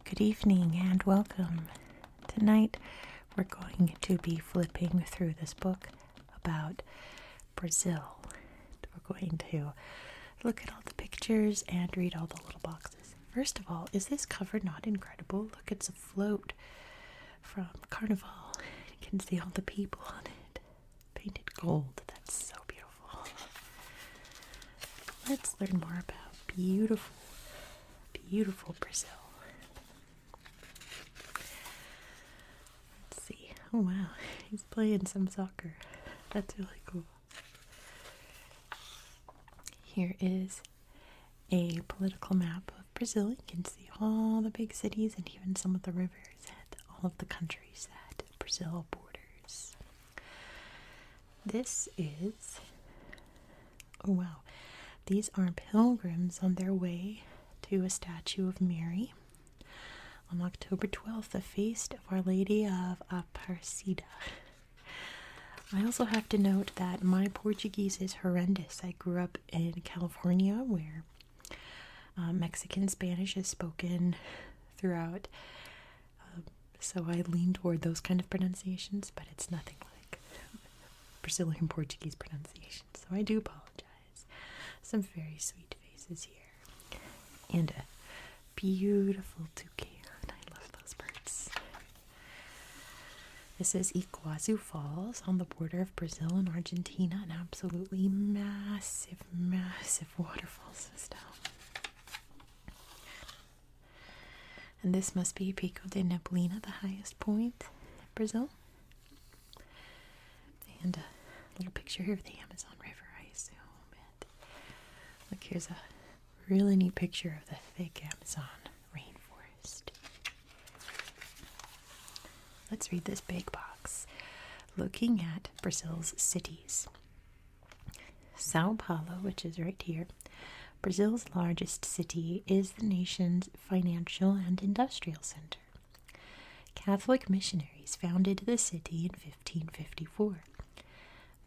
Good evening and welcome. Tonight we're going to be flipping through this book about Brazil. We're going to look at all the pictures and read all the little boxes. First of all, is this cover not incredible? Look, it's a float from Carnival. You can see all the people on it. Painted gold. That's so beautiful. Let's learn more about beautiful, beautiful Brazil. Let's see. Oh wow, he's playing some soccer. That's really cool. Here is a political map of Brazil. You can see all the big cities and even some of the rivers and all of the countries that Brazil borders. This is, oh wow, these are pilgrims on their way to a statue of Mary on October 12th, the feast of Our Lady of Aparecida. I also have to note that my Portuguese is horrendous. I grew up in California where Mexican Spanish is spoken throughout, so I lean toward those kind of pronunciations, but it's nothing like Brazilian Portuguese pronunciation, so I do apologize. Some very sweet faces here, and a beautiful toucan. I love those birds. This is Iguazu Falls on the border of Brazil and Argentina, an absolutely massive, massive waterfall system. And this must be Pico de Neblina, the highest point in Brazil. And a little picture here of the Amazon River, I assume. And look, here's a really neat picture of the thick Amazon rainforest. Let's read this big box. Looking at Brazil's cities. Sao Paulo, which is right here, Brazil's largest city, is the nation's financial and industrial center. Catholic missionaries founded the city in 1554.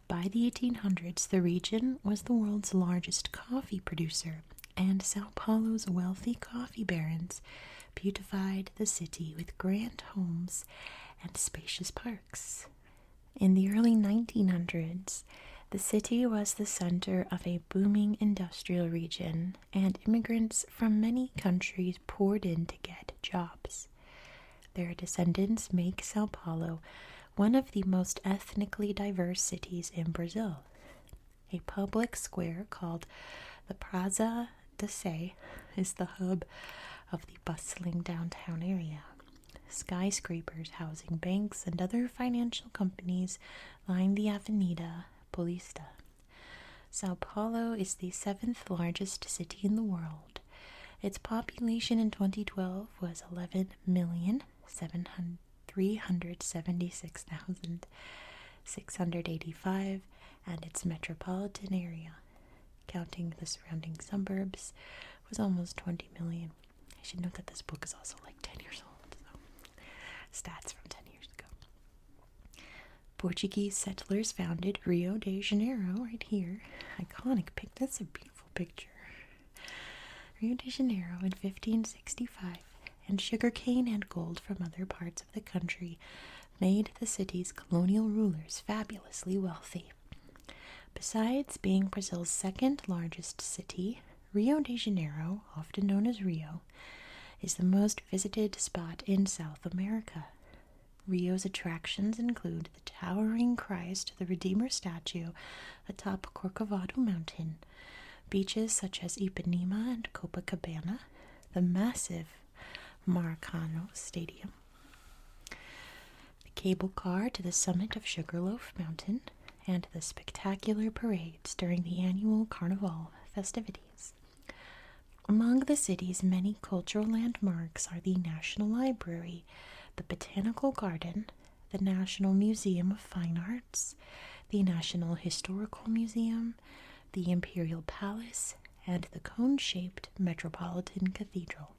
By the 1800s, the region was the world's largest coffee producer, and Sao Paulo's wealthy coffee barons beautified the city with grand homes and spacious parks. In the early 1900s, the city was the center of a booming industrial region, and immigrants from many countries poured in to get jobs. Their descendants make Sao Paulo one of the most ethnically diverse cities in Brazil. A public square called the Praça da Sé is the hub of the bustling downtown area. Skyscrapers housing banks and other financial companies line the Avenida Paulista. Sao Paulo is the 7th largest city in the world. Its population in 2012 was 11,376,685, and its metropolitan area, counting the surrounding suburbs, was almost 20 million. I should note that this book is also like 10 years old. Stats from 10 years ago. Portuguese settlers founded Rio de Janeiro right here. Iconic pic. That's a beautiful picture. Rio de Janeiro in 1565, and sugarcane and gold from other parts of the country made the city's colonial rulers fabulously wealthy. Besides being Brazil's second largest city, Rio de Janeiro, often known as Rio, is the most visited spot in South America. Rio's attractions include the towering Christ the Redeemer statue atop Corcovado Mountain, beaches such as Ipanema and Copacabana, the massive Maracana Stadium, the cable car to the summit of Sugarloaf Mountain, and the spectacular parades during the annual Carnival festivities. Among the city's many cultural landmarks are the National Library, the Botanical Garden, the National Museum of Fine Arts, the National Historical Museum, the Imperial Palace, and the cone-shaped Metropolitan Cathedral.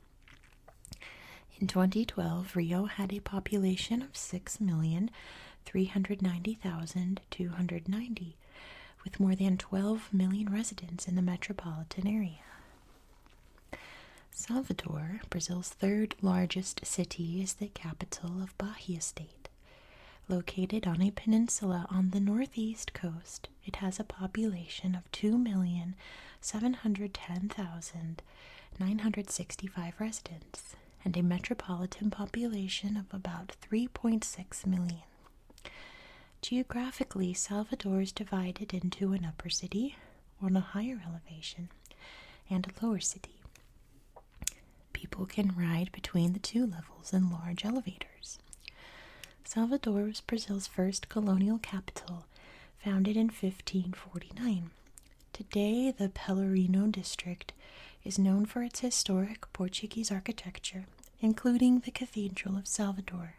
In 2012, Rio had a population of 6,390,290, with more than 12 million residents in the metropolitan area. Salvador, Brazil's third largest city, is the capital of Bahia State. Located on a peninsula on the northeast coast, it has a population of 2,710,965 residents and a metropolitan population of about 3.6 million. Geographically, Salvador is divided into an upper city, on a higher elevation, and a lower city. People can ride between the two levels in large elevators. Salvador was Brazil's first colonial capital, founded in 1549. Today, the Pelourinho district is known for its historic Portuguese architecture, including the Cathedral of Salvador,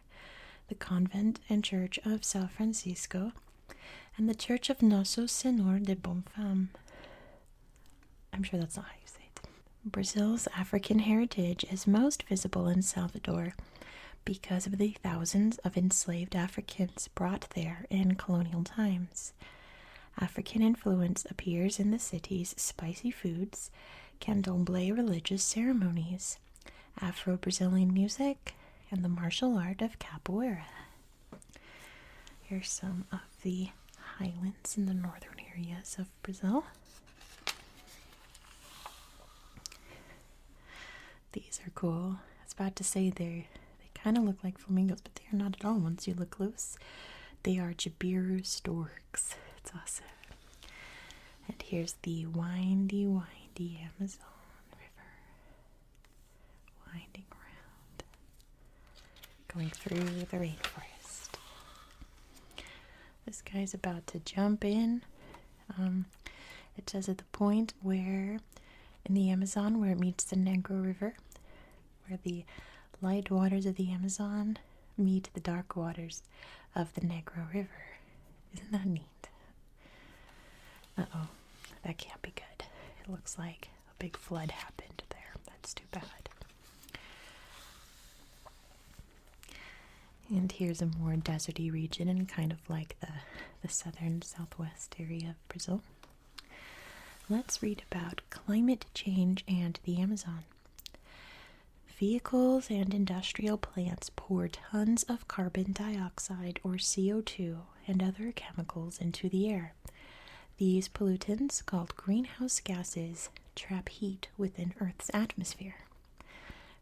the convent and church of São Francisco, and the church of Nosso Senhor de Bom Fim. I'm sure that's not how you say it. Brazil's African heritage is most visible in Salvador because of the thousands of enslaved Africans brought there in colonial times. African influence appears in the city's spicy foods, candomblé religious ceremonies, Afro-Brazilian music, and the martial art of capoeira. Here's some of the highlands in the northern areas of Brazil. These are cool. I was about to say they kind of look like flamingos, but they are not at all once you look close. They are Jabiru storks. It's awesome. And here's the windy Amazon River. Winding around. Going through the rainforest. This guy's about to jump in. It says at the point where, in the Amazon, where it meets the Negro River, where the light waters of the Amazon meet the dark waters of the Negro River. Isn't that neat? Uh-oh, that can't be good. It looks like a big flood happened there. That's too bad. And here's a more deserty region and kind of like the southern southwest area of Brazil. Let's read about climate change and the Amazon. Vehicles and industrial plants pour tons of carbon dioxide or CO2 and other chemicals into the air. These pollutants, called greenhouse gases, trap heat within Earth's atmosphere.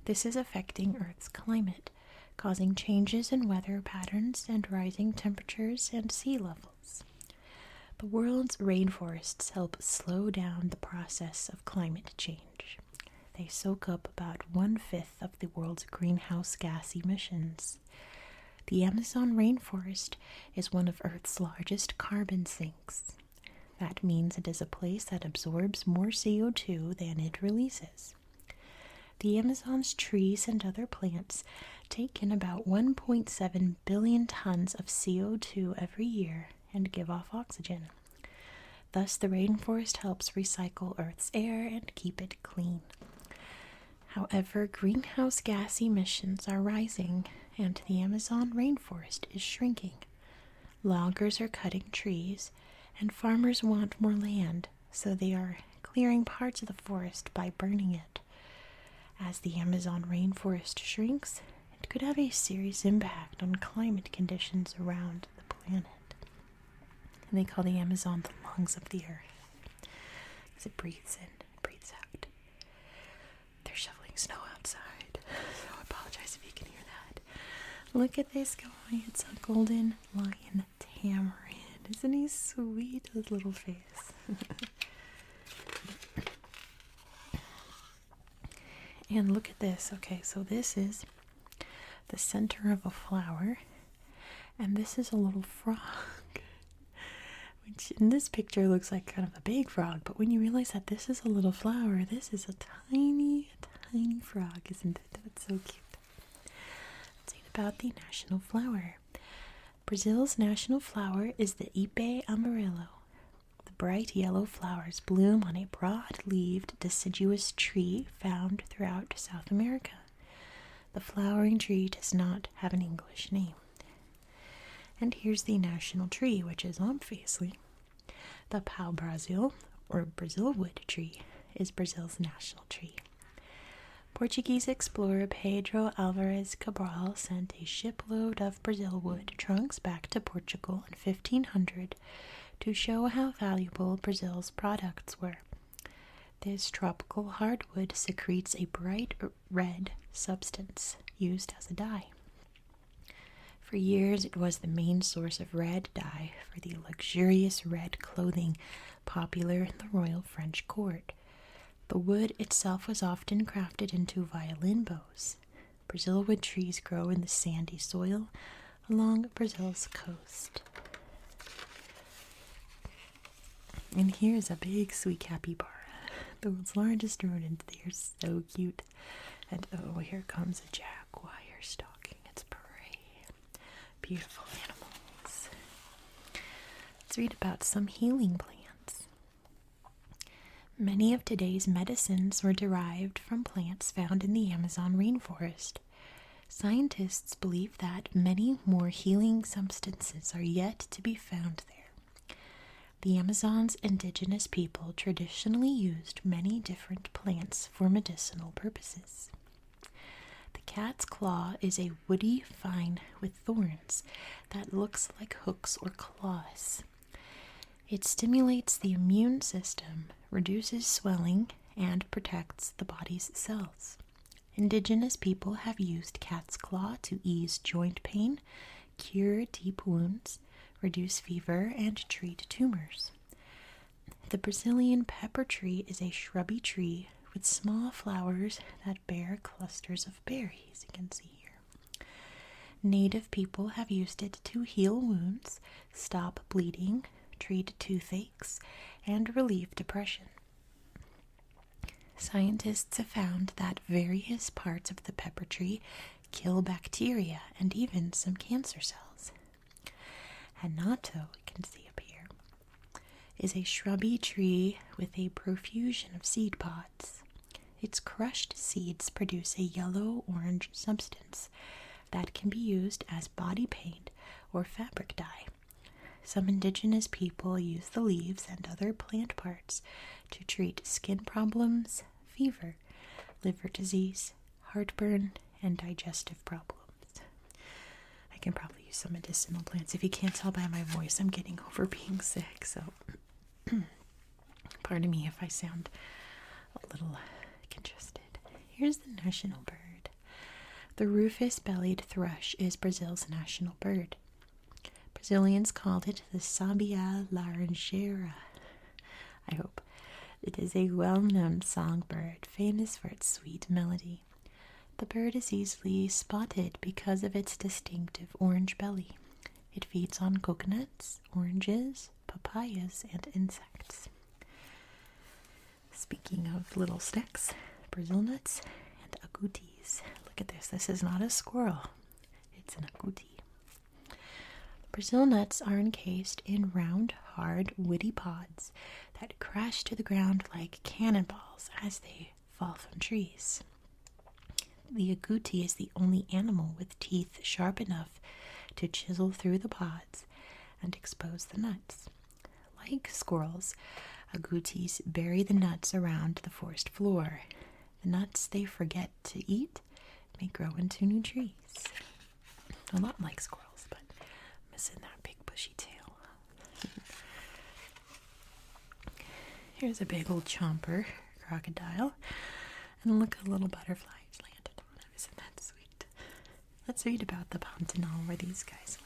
This is affecting Earth's climate, causing changes in weather patterns and rising temperatures and sea levels. The world's rainforests help slow down the process of climate change. They soak up about 1/5 of the world's greenhouse gas emissions. The Amazon rainforest is one of Earth's largest carbon sinks. That means it is a place that absorbs more CO2 than it releases. The Amazon's trees and other plants take in about 1.7 billion tons of CO2 every year and give off oxygen. Thus, the rainforest helps recycle Earth's air and keep it clean. However, greenhouse gas emissions are rising, and the Amazon rainforest is shrinking. Loggers are cutting trees, and farmers want more land, so they are clearing parts of the forest by burning it. As the Amazon rainforest shrinks, it could have a serious impact on climate conditions around the planet. And they call the Amazon the lungs of the earth, because it breathes in, it breathes out. They're shoveling snow outside, so I apologize if you can hear that. Look at this guy, it's a golden lion tamarin. Isn't he sweet, his little face? And look at this. Okay, so this is the center of a flower, and this is a little frog, which in this picture looks like kind of a big frog, but when you realize that this is a little flower, this is a tiny frog, isn't it? That's so cute. Let's read about the national flower. Brazil's national flower is the Ipe amarelo. The bright yellow flowers bloom on a broad-leaved deciduous tree found throughout South America. The flowering tree does not have an English name. And here's the national tree, which is obviously the pau-brasil, or Brazil wood tree, is Brazil's national tree. Portuguese explorer Pedro Alvarez Cabral sent a shipload of Brazil wood trunks back to Portugal in 1500 to show how valuable Brazil's products were. This tropical hardwood secretes a bright red substance used as a dye. For years, it was the main source of red dye for the luxurious red clothing popular in the royal French court. The wood itself was often crafted into violin bows. Brazil wood trees grow in the sandy soil along Brazil's coast. And here's a big sweet capybara, the world's largest rodent. They are so cute. And oh, here comes a jaguar stalking its prey. Beautiful animals. Let's read about some healing plants. Many of today's medicines were derived from plants found in the Amazon rainforest. Scientists believe that many more healing substances are yet to be found there. The Amazon's indigenous people traditionally used many different plants for medicinal purposes. The cat's claw is a woody vine with thorns that looks like hooks or claws. It stimulates the immune system, reduces swelling, and protects the body's cells. Indigenous people have used cat's claw to ease joint pain, cure deep wounds, reduce fever, and treat tumors. The Brazilian pepper tree is a shrubby tree with small flowers that bear clusters of berries, you can see here. Native people have used it to heal wounds, stop bleeding, treat toothaches, and relieve depression. Scientists have found that various parts of the pepper tree kill bacteria and even some cancer cells. Hanato, you can see up here, is a shrubby tree with a profusion of seed pods. Its crushed seeds produce a yellow-orange substance that can be used as body paint or fabric dye. Some indigenous people use the leaves and other plant parts to treat skin problems, fever, liver disease, heartburn, and digestive problems. I can probably use some medicinal plants. If you can't tell by my voice, I'm getting over being sick, so pardon me if I sound a little congested. Here's the national bird. The rufous-bellied thrush is Brazil's national bird. Brazilians called it the Sabia laranjeira. I hope. It is a well-known songbird, famous for its sweet melody. The bird is easily spotted because of its distinctive orange belly. It feeds on coconuts, oranges, papayas, and insects. Speaking of little sticks, Brazil nuts and agoutis. Look at this. This is not a squirrel. It's an agouti. Brazil nuts are encased in round, hard, woody pods that crash to the ground like cannonballs as they fall from trees. The agouti is the only animal with teeth sharp enough to chisel through the pods and expose the nuts. Like squirrels, agoutis bury the nuts around the forest floor. The nuts they forget to eat may grow into new trees. A lot like squirrels, but missing that big bushy tail. Here's a big old chomper crocodile. And look, a little butterfly has landed on him. Isn't that sweet? Let's read about the Pontana, where these guys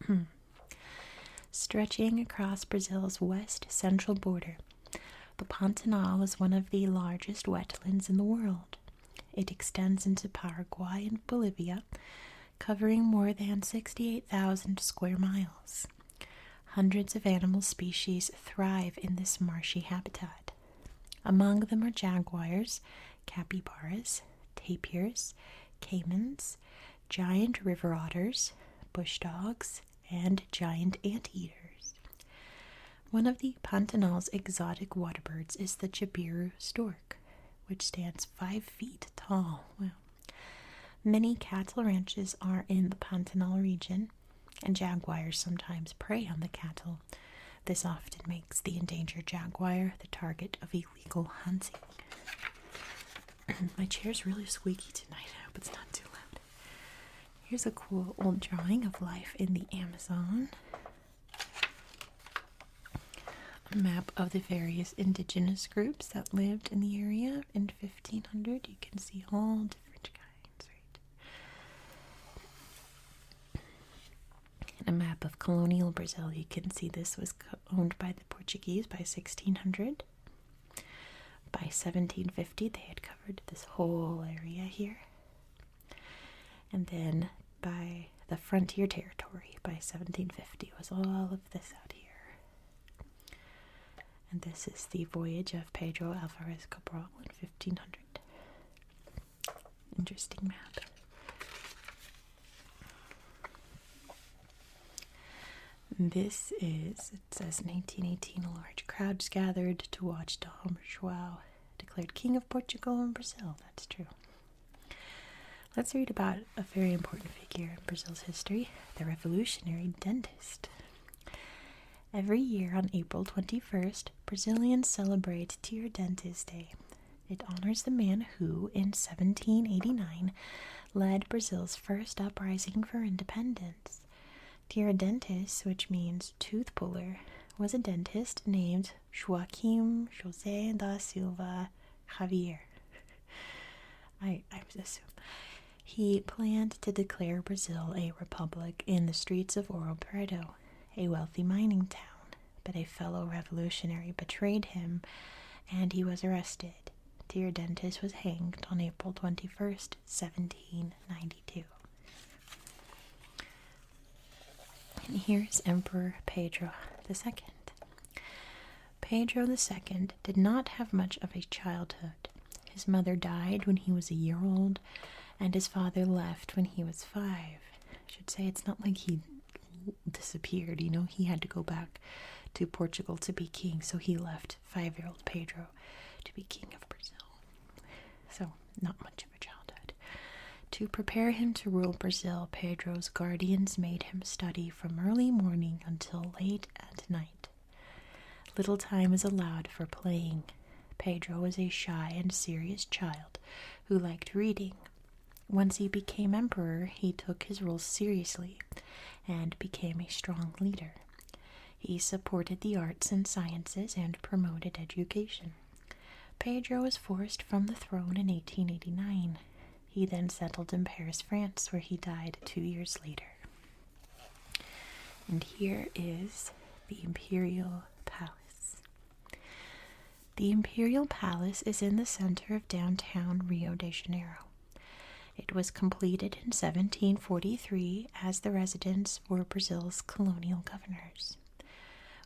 live. Stretching across Brazil's west-central border, the Pantanal is one of the largest wetlands in the world. It extends into Paraguay and Bolivia, covering more than 68,000 square miles. Hundreds of animal species thrive in this marshy habitat. Among them are jaguars, capybaras, tapirs, caimans, giant river otters, bush dogs, and giant anteaters. One of the Pantanal's exotic water birds is the Jabiru stork, which stands 5 feet tall. Wow. Many cattle ranches are in the Pantanal region, and jaguars sometimes prey on the cattle. This often makes the endangered jaguar the target of illegal hunting. My chair's really squeaky tonight. I hope it's not too loud. Here's a cool old drawing of life in the Amazon. A map of the various indigenous groups that lived in the area in 1500. You can see all different kinds, right? And a map of colonial Brazil. You can see this was owned by the Portuguese by 1600. By 1750, they had covered this whole area here. And then by the frontier territory by 1750 was all of this out here. And this is the voyage of Pedro Alvarez Cabral in 1500. Interesting map. This is, it says in 1818, a large crowds gathered to watch Dom João declared King of Portugal and Brazil. That's true. Let's read about a very important figure in Brazil's history, the revolutionary dentist. Every year on April 21st, Brazilians celebrate Tiradentes Day. It honors the man who, in 1789, led Brazil's first uprising for independence. Tiradentes, which means tooth puller, was a dentist named Joaquim José da Silva Xavier. I assume. He planned to declare Brazil a republic in the streets of Ouro Preto, a wealthy mining town, but a fellow revolutionary betrayed him and he was arrested. Tiradentes was hanged on April 21st, 1792. And here's Emperor Pedro II. Pedro II did not have much of a childhood. His mother died when he was a year old, and his father left when he was 5. I should say it's not like he disappeared, he had to go back to Portugal to be king, so he left 5-year-old Pedro to be king of Brazil. So, not much of a childhood. To prepare him to rule Brazil, Pedro's guardians made him study from early morning until late at night. Little time is allowed for playing. Pedro was a shy and serious child who liked reading. Once he became emperor, he took his role seriously and became a strong leader. He supported the arts and sciences and promoted education. Pedro was forced from the throne in 1889. He then settled in Paris, France, where he died 2 years later. And here is the Imperial Palace. The Imperial Palace is in the center of downtown Rio de Janeiro. It was completed in 1743 as the residence for Brazil's colonial governors.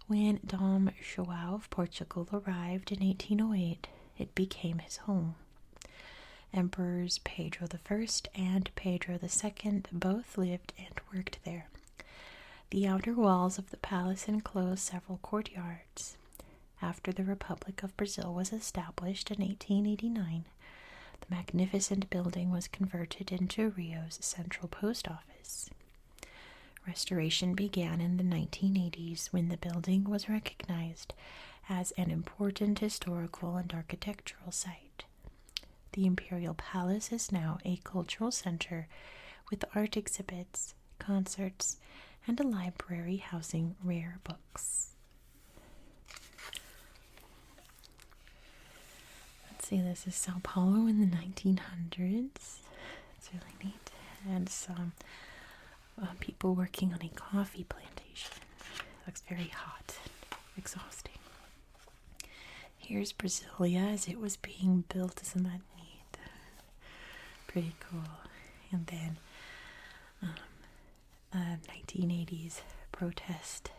When Dom João of Portugal arrived in 1808, it became his home. Emperors Pedro I and Pedro II both lived and worked there. The outer walls of the palace enclose several courtyards. After the Republic of Brazil was established in 1889, the magnificent building was converted into Rio's central post office. Restoration began in the 1980s when the building was recognized as an important historical and architectural site. The Imperial Palace is now a cultural center with art exhibits, concerts, and a library housing rare books. Let's see, this is Sao Paulo in the 1900s. It's really neat. And some people working on a coffee plantation. Looks very hot, exhausting. Here's Brasilia as it was being built. Isn't that neat? Pretty cool. And then 1980s protest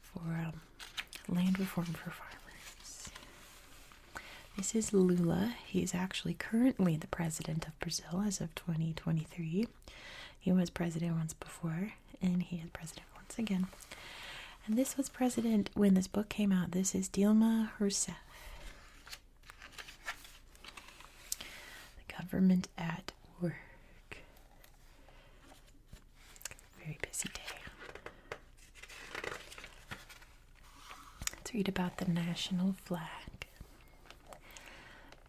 for land reform for farmers. This is Lula. He's actually currently the president of Brazil as of 2023. He was president once before, and he is president once again. And this was president when this book came out. This is Dilma Rousseff. The government at work. Very busy day. Let's read about the national flag.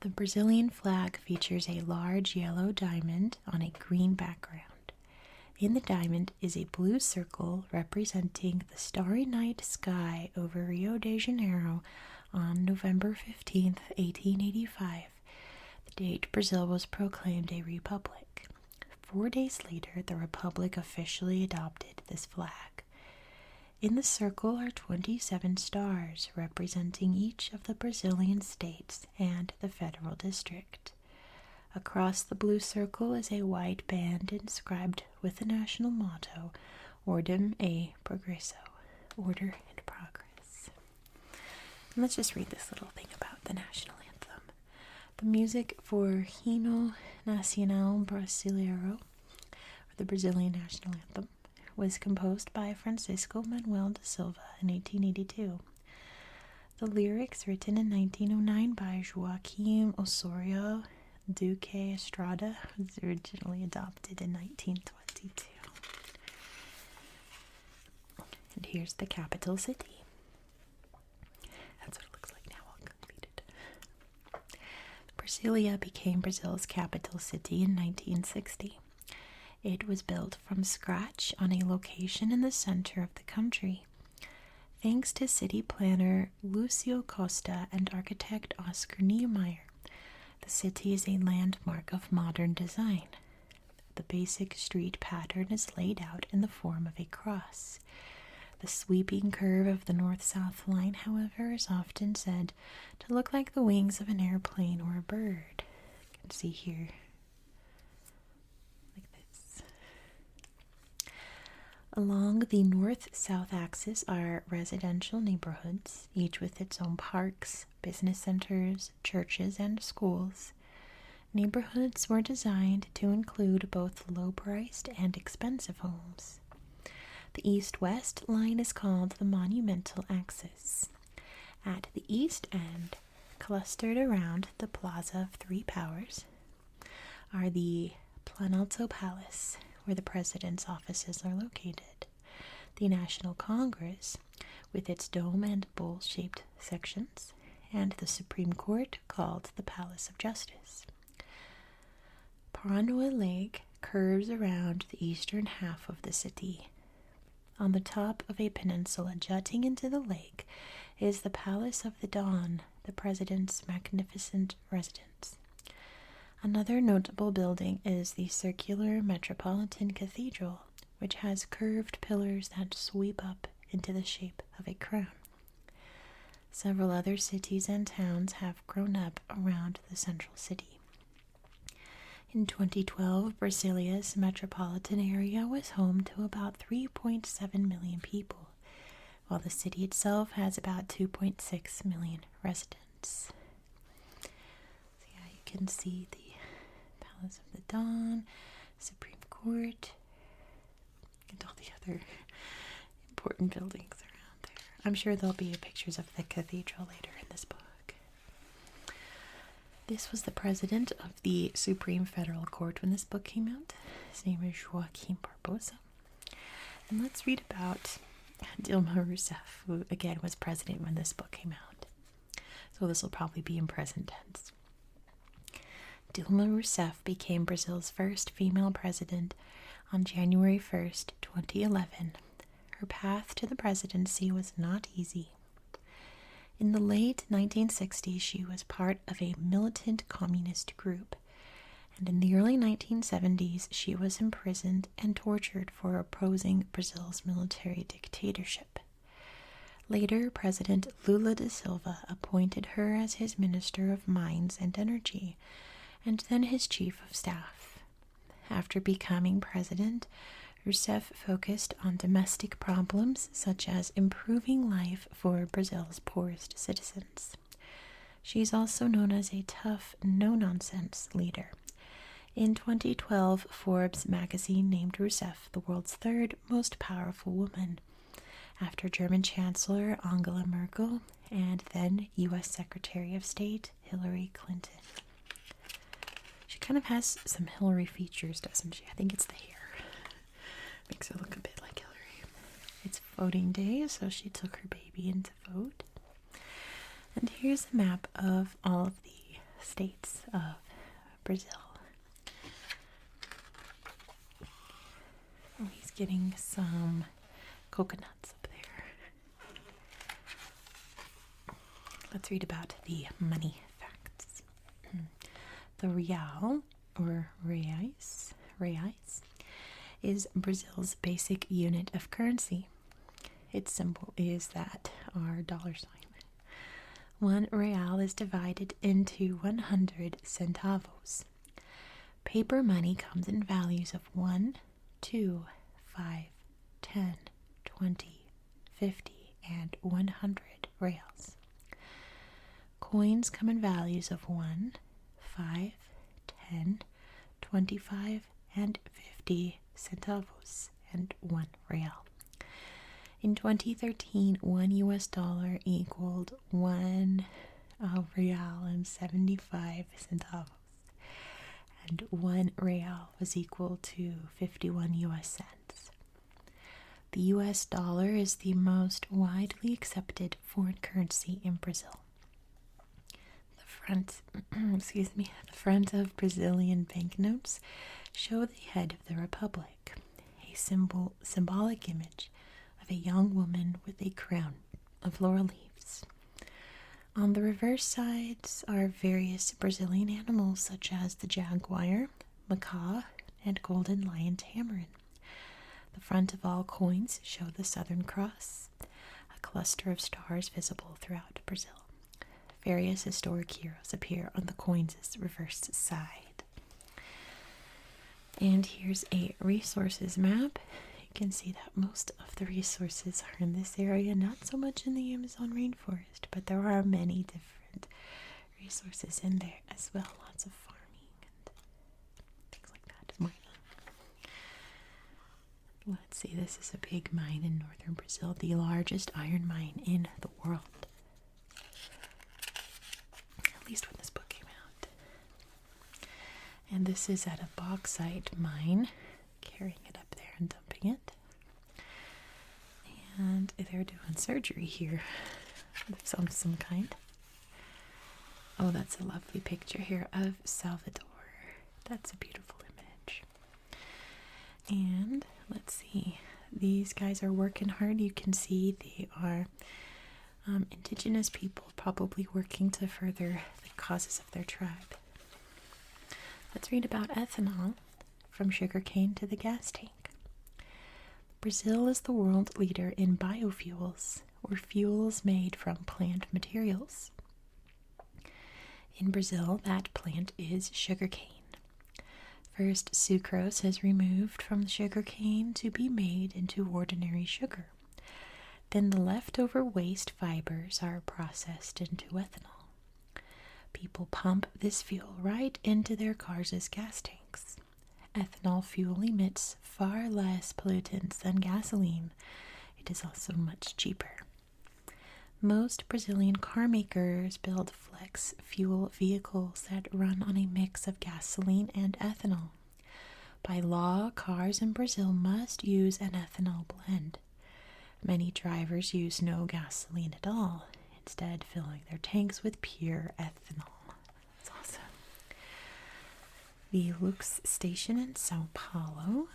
The Brazilian flag features a large yellow diamond on a green background. In the diamond is a blue circle representing the starry night sky over Rio de Janeiro on November 15th, 1885, the date Brazil was proclaimed a republic. 4 days later, the republic officially adopted this flag. In the circle are 27 stars representing each of the Brazilian states and the federal district. Across the blue circle is a white band inscribed with the national motto, Ordem e Progresso, order and progress. And let's just read this little thing about the national anthem. The music for Hino Nacional Brasileiro, or the Brazilian national anthem, was composed by Francisco Manuel da Silva in 1882. The lyrics, written in 1909 by Joaquim Osorio Duque Estrada, was originally adopted in 1922. And here's the capital city. That's what it looks like now, all completed. Brasilia became Brazil's capital city in 1960. It was built from scratch on a location in the center of the country. Thanks to city planner Lucio Costa and architect Oscar Niemeyer, the city is a landmark of modern design. The basic street pattern is laid out in the form of a cross. The sweeping curve of the north-south line, however, is often said to look like the wings of an airplane or a bird. You can see here, like this. Along the north-south axis are residential neighborhoods, each with its own parks, business centers, churches, and schools. Neighborhoods were designed to include both low-priced and expensive homes. The east-west line is called the monumental axis. At the east end, clustered around the Plaza of Three Powers, are the Planalto Palace, where the president's offices are located, the National Congress, with its dome and bowl-shaped sections, and the Supreme Court, called the Palace of Justice. Paranoa Lake curves around the eastern half of the city. On the top of a peninsula jutting into the lake is the Palace of the Dawn, the president's magnificent residence. Another notable building is the circular Metropolitan Cathedral, which has curved pillars that sweep up into the shape of a crown. Several other cities and towns have grown up around the central city. In 2012, Brasilia's metropolitan area was home to about 3.7 million people, while the city itself has about 2.6 million residents. So yeah, you can see the Palace of the Dawn, Supreme Court, and all the other important buildings around there. I'm sure there'll be pictures of the cathedral later in this book. This was the president of the Supreme Federal Court when this book came out. His name is Joaquim Barbosa. And let's read about Dilma Rousseff, who again was president when this book came out. So this will probably be in present tense. Dilma Rousseff became Brazil's first female president on January 1st, 2011. Her path to the presidency was not easy. In the late 1960s, she was part of a militant communist group, and in the early 1970s, she was imprisoned and tortured for opposing Brazil's military dictatorship. Later, President Lula da Silva appointed her as his Minister of Mines and Energy, and then his Chief of Staff. After becoming president, Rousseff focused on domestic problems such as improving life for Brazil's poorest citizens. She's also known as a tough, no-nonsense leader. In 2012, Forbes magazine named Rousseff the world's third most powerful woman, after German Chancellor Angela Merkel and then U.S. Secretary of State Hillary Clinton. She kind of has some Hillary features, doesn't she? I think it's the hair. Makes her look a bit like Hillary. It's voting day, so she took her baby in to vote. And here's a map of all of the states of Brazil. Oh, he's getting some coconuts up there. Let's read about the money facts. The real, or reais, is Brazil's basic unit of currency. Its symbol is that our dollar sign. 1 real is divided into 100 centavos. Paper money comes in values of 1, 2, 5, 10, 20, 50, and 100 reals. Coins come in values of 1, 5, 10, 25, and 50 centavos, and 1 real. In 2013, 1 US dollar equaled 1 real and 75 centavos, and 1 real was equal to 51 US cents. The US dollar is the most widely accepted foreign currency in Brazil. The front of Brazilian banknotes show the head of the republic, a symbolic image of a young woman with a crown of laurel leaves. On the reverse sides are various Brazilian animals such as the jaguar, macaw, and golden lion tamarin. The front of all coins show the Southern Cross, a cluster of stars visible throughout Brazil. Various historic heroes appear on the coins' reverse side. And here's a resources map. You can see that most of the resources are in this area, not so much in the Amazon rainforest, but there are many different resources in there as well. Lots of farming and things like that, mining. Let's see, this is a big mine in northern Brazil, the largest iron mine in the world. At least when this book came out. And this is at a bauxite mine, carrying it up there and dumping it. And they're doing surgery here of some kind. Oh, that's a lovely picture here of Salvador. That's a beautiful image. And let's see, these guys are working hard. You can see they are indigenous people, probably working to further the causes of their tribe. Let's read about ethanol, from sugarcane to the gas tank. Brazil is the world leader in biofuels, or fuels made from plant materials. In Brazil, that plant is sugarcane. First, sucrose is removed from the sugarcane to be made into ordinary sugar. Then the leftover waste fibers are processed into ethanol. People pump this fuel right into their cars' gas tanks. Ethanol fuel emits far less pollutants than gasoline. It is also much cheaper. Most Brazilian car makers build flex fuel vehicles that run on a mix of gasoline and ethanol. By law, cars in Brazil must use an ethanol blend. Many drivers use no gasoline at all, instead filling their tanks with pure ethanol. That's awesome. The Lux station in Sao Paulo,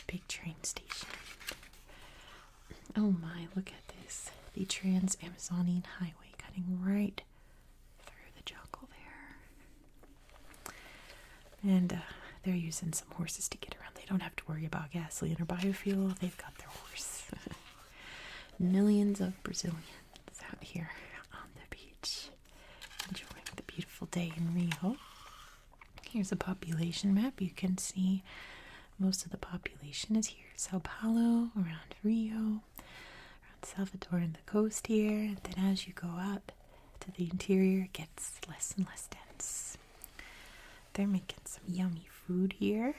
big train station. Oh my, look at this. The Trans-Amazonian Highway cutting right through the jungle there. And they're using some horses to get around. They don't have to worry about gasoline or biofuel. They've got their horse. Millions of Brazilians out here on the beach enjoying the beautiful day in Rio. Here's a population map. You can see most of the population is here. Sao Paulo, around Rio, around Salvador and the coast here. And then as you go up to the interior, it gets less and less dense. They're making some yummy food here.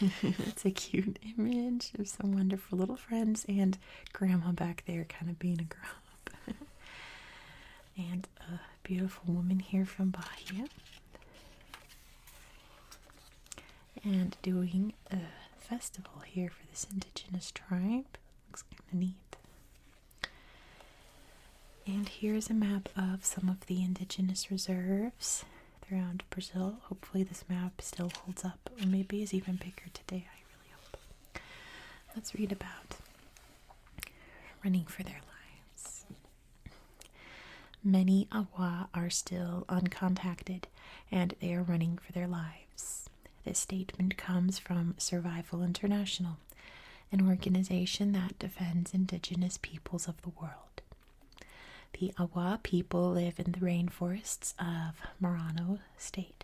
It's a cute image of some wonderful little friends and grandma back there kind of being a grown-up. And a beautiful woman here from Bahia. And doing a festival here for this indigenous tribe. Looks kind of neat. And here's a map of some of the indigenous reserves throughout Brazil. Hopefully this map still holds up, or maybe is even bigger today, I really hope. Let's read about running for their lives. Many Awa are still uncontacted, and they are running for their lives. This statement comes from Survival International, an organization that defends indigenous peoples of the world. The Awa people live in the rainforests of Maranhão State,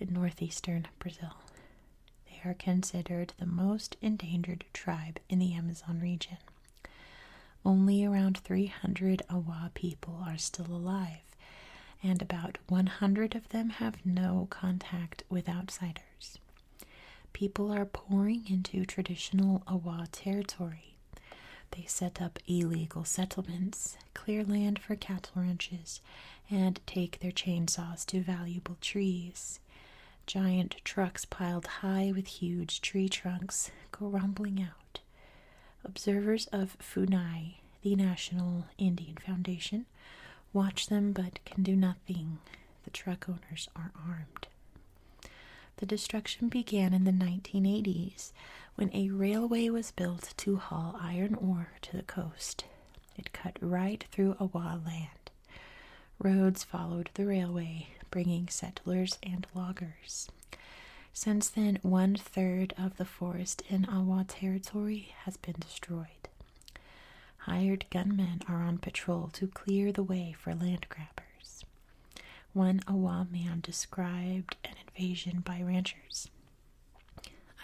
in northeastern Brazil. They are considered the most endangered tribe in the Amazon region. Only around 300 Awa people are still alive, and about 100 of them have no contact with outsiders. People are pouring into traditional Awa territory. They set up illegal settlements, clear land for cattle ranches, and take their chainsaws to valuable trees. Giant trucks piled high with huge tree trunks go rumbling out. Observers of FUNAI, the National Indian Foundation, watch them but can do nothing. The truck owners are armed. The destruction began in the 1980s when a railway was built to haul iron ore to the coast. It cut right through Awa land. Roads followed the railway, bringing settlers and loggers. Since then, 1/3 of the forest in Awa territory has been destroyed. Hired gunmen are on patrol to clear the way for land grabbers. One Awa man described an invasion by ranchers.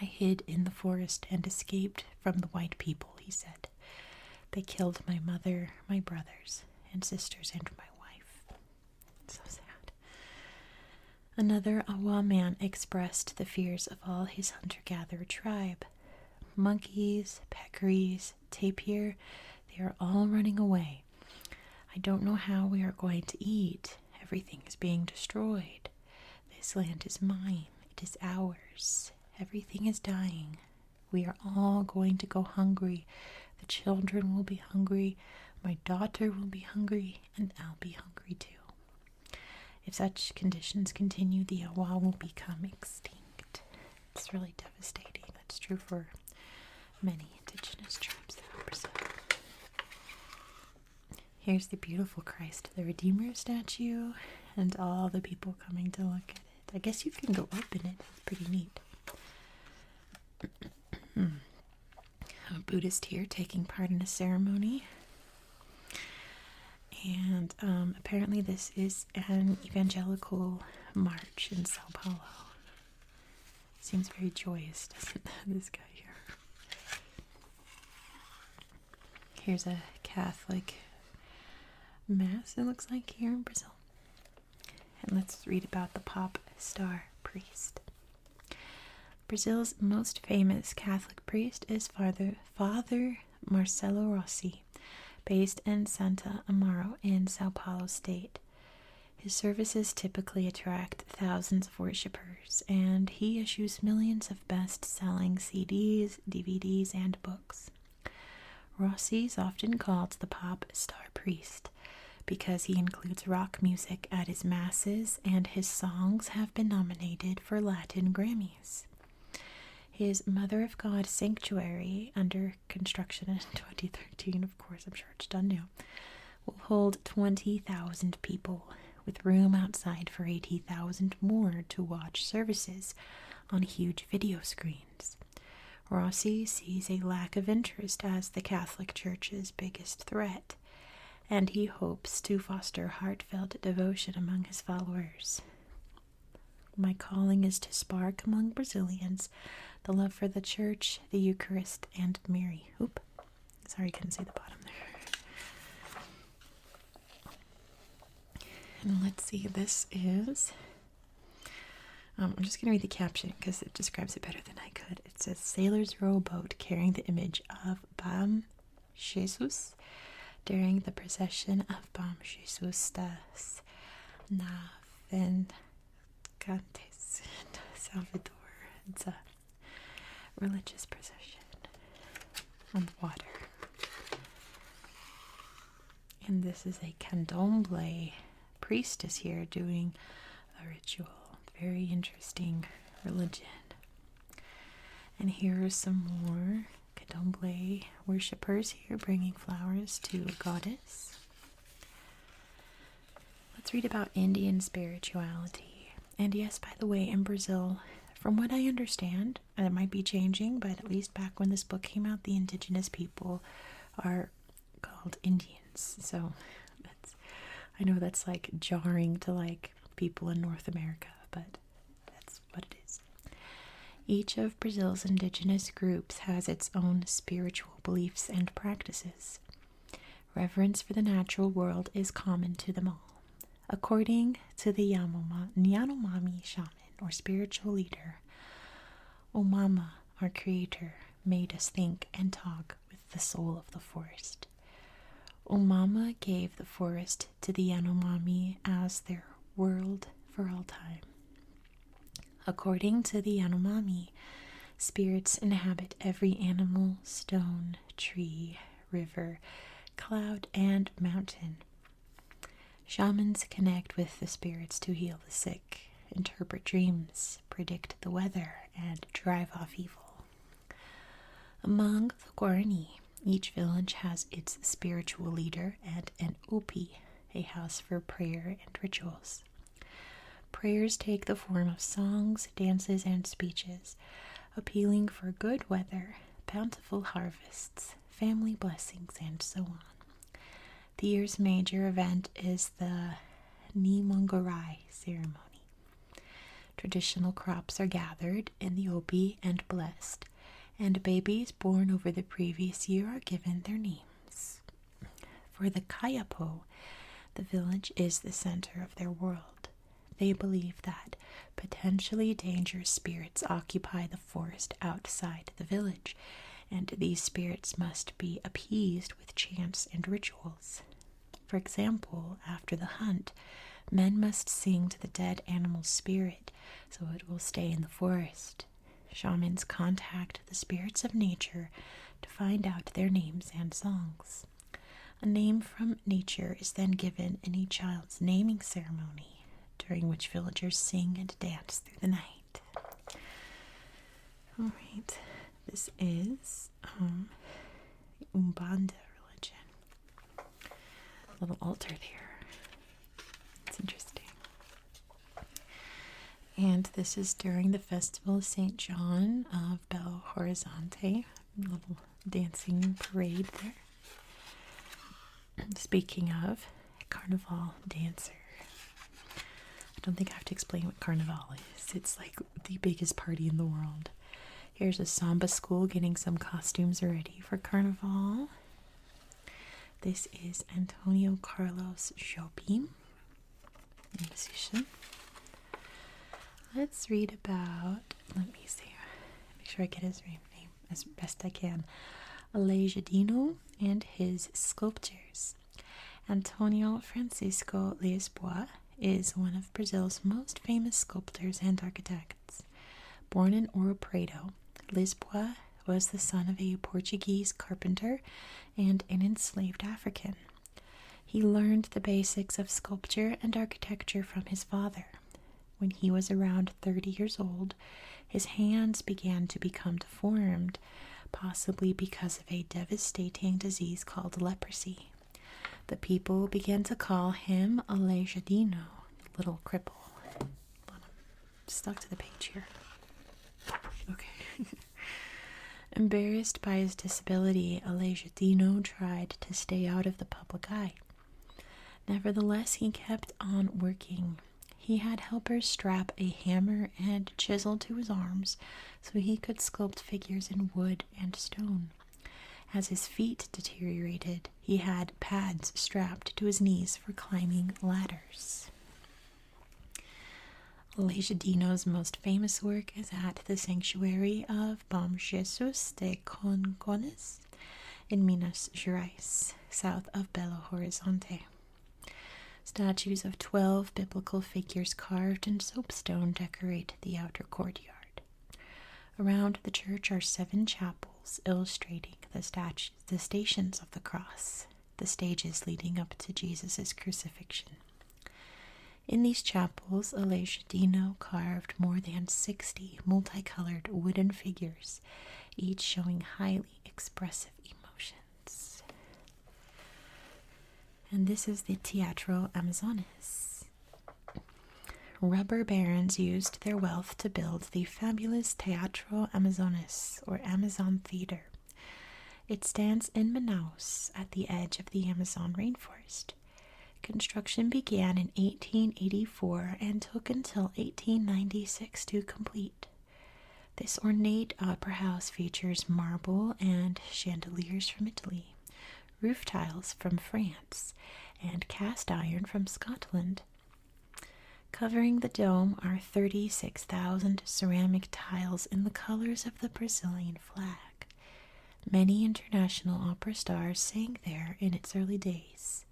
I hid in the forest and escaped from the white people, he said. They killed my mother, my brothers, and sisters, and my wife. So sad. Another Awa man expressed the fears of all his hunter-gatherer tribe. Monkeys, peccaries, tapir, they are all running away. I don't know how we are going to eat. Everything is being destroyed. This land is mine. It is ours. Everything is dying. We are all going to go hungry. The children will be hungry. My daughter will be hungry. And I'll be hungry too. If such conditions continue, the Awa will become extinct. It's really devastating. That's true for many indigenous tribes throughout Brazil. Here's the beautiful Christ the Redeemer statue and all the people coming to look at it. I guess you can go up in it. It's pretty neat. A Buddhist here taking part in a ceremony. And apparently this is an evangelical march in Sao Paulo. Seems very joyous, doesn't this guy here? Here's a Catholic mass, it looks like, here in Brazil. And let's read about the pop star priest. Brazil's most famous Catholic priest is Father Marcelo Rossi, based in Santa Amaro in Sao Paulo state. His services typically attract thousands of worshippers, and he issues millions of best-selling CDs, DVDs, and books. Rossi is often called the pop star priest because he includes rock music at his masses, and his songs have been nominated for Latin Grammys. His Mother of God sanctuary, under construction in 2013, of course, I'm sure it's done now, will hold 20,000 people, with room outside for 80,000 more to watch services on huge video screens. Rossi sees a lack of interest as the Catholic Church's biggest threat, and he hopes to foster heartfelt devotion among his followers. My calling is to spark among Brazilians the love for the Church, the Eucharist, and Mary. Sorry, you couldn't see the bottom there. And let's see, this is... I'm just going to read the caption because it describes it better than I could. It says, sailors row a boat carrying the image of Bom Jesus during the procession of Bom Jesus das Navegantes Salvador. It's a religious procession on the water. And this is a candomblé priestess here doing a ritual. Very interesting religion. And here are some more candomblé worshippers here bringing flowers to a goddess. Let's read about Indian spirituality. And yes, by the way, in Brazil, from what I understand, and it might be changing, but at least back when this book came out, the indigenous people are called Indians. So I know that's like jarring to like people in North America, but that's what it is. Each of Brazil's indigenous groups has its own spiritual beliefs and practices. Reverence for the natural world is common to them all. According to the Yanomami shaman, or spiritual leader, Omama, our creator, made us think and talk with the soul of the forest. Omama gave the forest to the Yanomami as their world for all time. According to the Yanomami, spirits inhabit every animal, stone, tree, river, cloud, and mountain. Shamans connect with the spirits to heal the sick, interpret dreams, predict the weather, and drive off evil. Among the Guarani, each village has its spiritual leader and an upi, a house for prayer and rituals. Prayers take the form of songs, dances, and speeches, appealing for good weather, bountiful harvests, family blessings, and so on. The year's major event is the Nimongorai ceremony. Traditional crops are gathered in the opi and blessed, and babies born over the previous year are given their names. For the Kayapo, the village is the center of their world. They believe that potentially dangerous spirits occupy the forest outside the village, and these spirits must be appeased with chants and rituals. For example, after the hunt, men must sing to the dead animal's spirit so it will stay in the forest. Shamans contact the spirits of nature to find out their names and songs. A name from nature is then given in a child's naming ceremony, during which villagers sing and dance through the night. Alright, this is Umbanda religion. A little altar there. It's interesting. And this is during the festival of St. John of Belo Horizonte. A little dancing parade there. Speaking of, carnival dancer. I don't think I have to explain what carnival is. It's like the biggest party in the world. Here's a samba school getting some costumes ready for carnival. This is Antonio Carlos Jobim, musician. Let's read about, let me see, make sure I get his name as best I can. Dino and his sculptures. Antonio Francisco Lisboa is one of Brazil's most famous sculptors and architects. Born in Ouro Preto, Lisboa was the son of a Portuguese carpenter and an enslaved African. He learned the basics of sculpture and architecture from his father. When he was around 30 years old, his hands began to become deformed, possibly because of a devastating disease called leprosy. The people began to call him Dino, little cripple. I'm stuck to the page here. Okay. Embarrassed by his disability, Dino tried to stay out of the public eye. Nevertheless, he kept on working. He had helpers strap a hammer and chisel to his arms so he could sculpt figures in wood and stone. As his feet deteriorated, he had pads strapped to his knees for climbing ladders. Dino's most famous work is at the sanctuary of Bom Jesus de Congonhas in Minas Gerais, south of Belo Horizonte. Statues of 12 biblical figures carved in soapstone decorate the outer courtyard. Around the church are 7 chapels illustrating the Stations of the Cross. the stages leading up to Jesus' crucifixion. In these chapels, Dino carved more than 60 multicolored wooden figures, each showing highly expressive emotions. And this is the Teatro Amazonas. Rubber barons used their wealth to build the fabulous Teatro Amazonas, or Amazon Theater. It stands in Manaus, at the edge of the Amazon rainforest. Construction began in 1884 and took until 1896 to complete. This ornate opera house features marble and chandeliers from Italy, roof tiles from France, and cast iron from Scotland. Covering the dome are 36,000 ceramic tiles in the colors of the Brazilian flag. Many international opera stars sang there in its early days.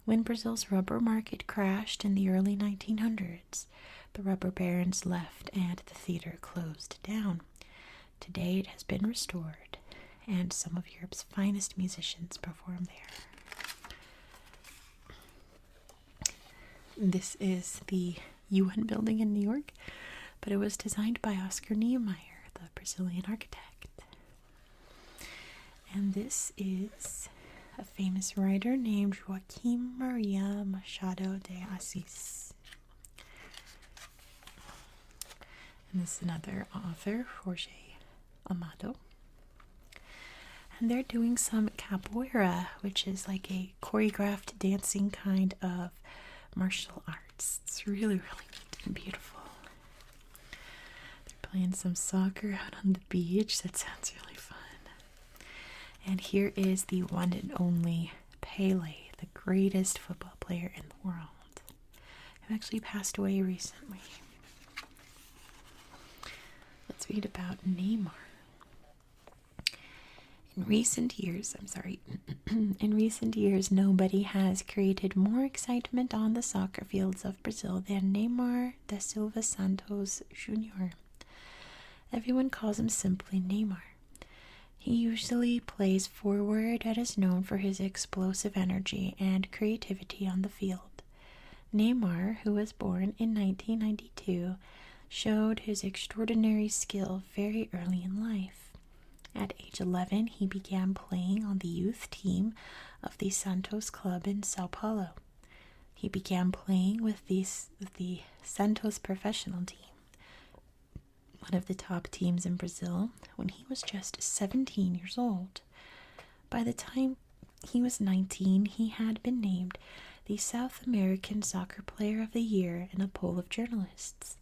When Brazil's rubber market crashed in the early 1900s, the rubber barons left and the theater closed down. Today it has been restored, and some of Europe's finest musicians perform there. This is the UN building in New York, but it was designed by Oscar Niemeyer, the Brazilian architect. And this is a famous writer named Joaquim Maria Machado de Assis. And this is another author, Jorge Amado. And they're doing some capoeira, which is like a choreographed dancing kind of martial arts. It's really, really neat and beautiful. They're playing some soccer out on the beach. That sounds really fun. And here is the one and only Pele, the greatest football player in the world, who actually passed away recently. Let's read about Neymar. In recent years, nobody has created more excitement on the soccer fields of Brazil than Neymar da Silva Santos Jr. Everyone calls him simply Neymar. He usually plays forward and is known for his explosive energy and creativity on the field. Neymar, who was born in 1992, showed his extraordinary skill very early in life. At age 11, he began playing on the youth team of the Santos club in Sao Paulo. He began playing with the Santos professional team, one of the top teams in Brazil, when he was just 17 years old. By the time he was 19, he had been named the South American Soccer Player of the Year in a poll of journalists.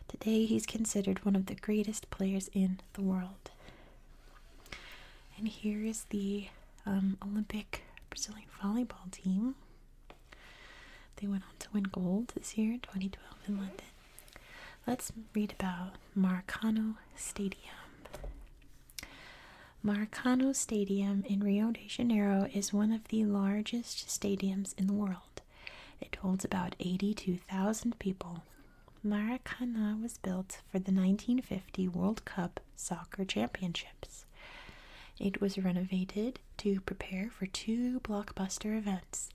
Today, he's considered one of the greatest players in the world. And here is the Olympic Brazilian volleyball team. They went on to win gold this year in 2012 in London. Let's read about Maracana Stadium. Maracana Stadium in Rio de Janeiro is one of the largest stadiums in the world. It holds about 82,000 people. Maracana was built for the 1950 World Cup Soccer Championships. It was renovated to prepare for two blockbuster events,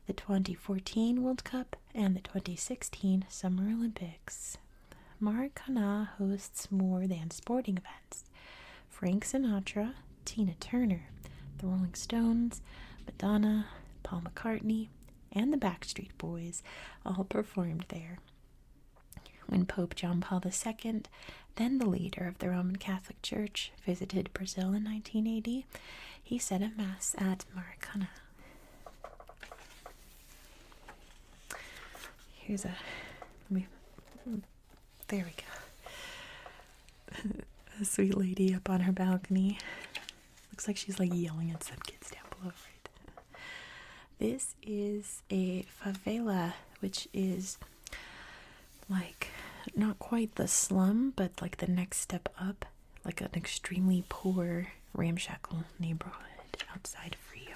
the 2014 World Cup and the 2016 Summer Olympics. Maracana hosts more than sporting events. Frank Sinatra, Tina Turner, the Rolling Stones, Madonna, Paul McCartney, and the Backstreet Boys all performed there. When Pope John Paul II, then the leader of the Roman Catholic Church, visited Brazil in 1980, he said a mass at Maracana. Here's there we go. A sweet lady up on her balcony. Looks like she's like yelling at some kids down below, right? This is a favela, which is like not quite the slum, but like the next step up, like an extremely poor, ramshackle neighborhood outside of Rio.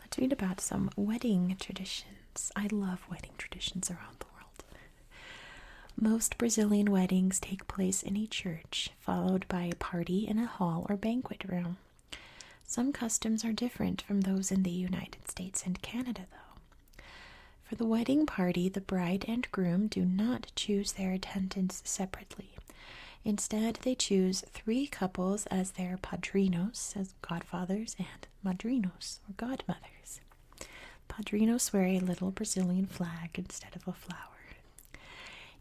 Let's read about some wedding traditions. I love wedding traditions around the world. Most Brazilian weddings take place in a church, followed by a party in a hall or banquet room. Some customs are different from those in the United States and Canada, though. For the wedding party, the bride and groom do not choose their attendants separately. Instead, they choose 3 couples as their padrinos, as godfathers, and madrinos, or godmothers. Padrinos wear a little Brazilian flag instead of a flower.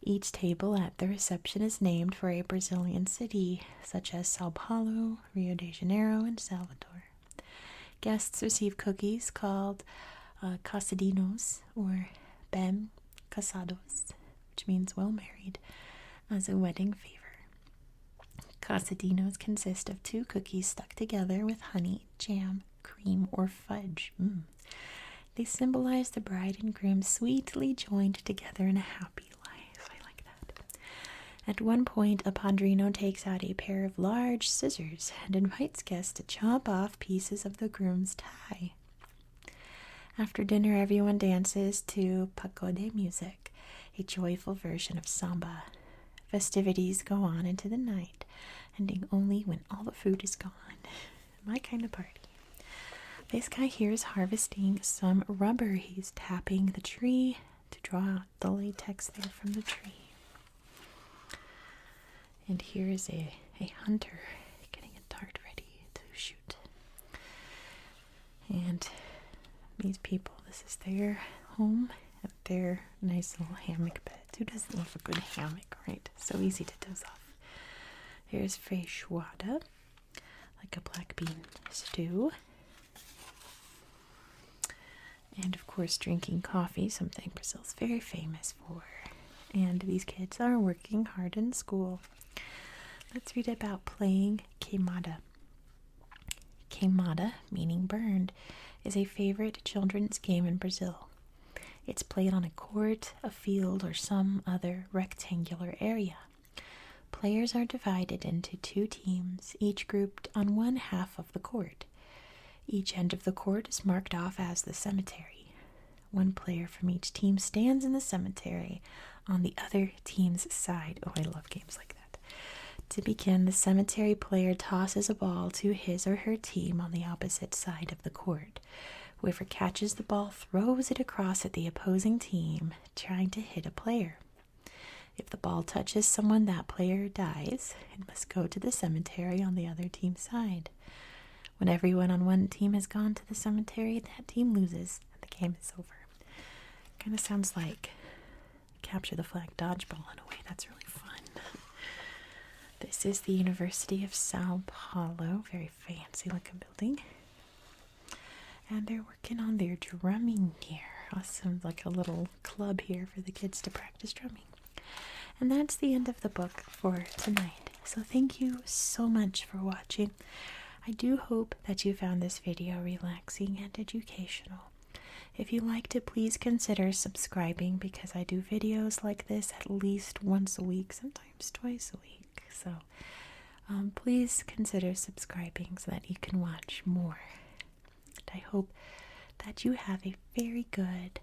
Each table at the reception is named for a Brazilian city, such as Sao Paulo, Rio de Janeiro, and Salvador. Guests receive cookies called casadinos, or bem casados, which means well married, as a wedding favor. Casadinos consist of 2 cookies stuck together with honey, jam, cream, or fudge. They symbolize the bride and groom sweetly joined together in a happy life. I like that. At one point, a padrino takes out a pair of large scissors and invites guests to chop off pieces of the groom's tie. After dinner, everyone dances to pagode music, a joyful version of samba. Festivities go on into the night, ending only when all the food is gone. My kind of party. This guy here is harvesting some rubber. He's tapping the tree to draw out the latex there from the tree. And here is a hunter getting a dart ready to shoot. And these people, this is their home at their nice little hammock bed. Who doesn't love a good hammock, right? So easy to doze off. Here's feijoada, like a black bean stew. And of course, drinking coffee, something Brazil's very famous for. And these kids are working hard in school. Let's read about playing queimada. Queimada, meaning burned, is a favorite children's game in Brazil. It's played on a court, a field, or some other rectangular area. Players are divided into 2 teams, each grouped on one half of the court. Each end of the court is marked off as the cemetery. One player from each team stands in the cemetery on the other team's side. Oh, I love games like that. To begin, the cemetery player tosses a ball to his or her team on the opposite side of the court. Whoever catches the ball throws it across at the opposing team, trying to hit a player. If the ball touches someone, that player dies and must go to the cemetery on the other team's side. When everyone on one team has gone to the cemetery, that team loses and the game is over. Kind of sounds like capture the flag dodgeball in a way. That's really fun. This is the University of Sao Paulo. Very fancy looking building. And they're working on their drumming here. Awesome, like a little club here for the kids to practice drumming. And that's the end of the book for tonight. So thank you so much for watching. I do hope that you found this video relaxing and educational. If you liked it, please consider subscribing because I do videos like this at least once a week, sometimes twice a week. So please consider subscribing so that you can watch more. And I hope that you have a very good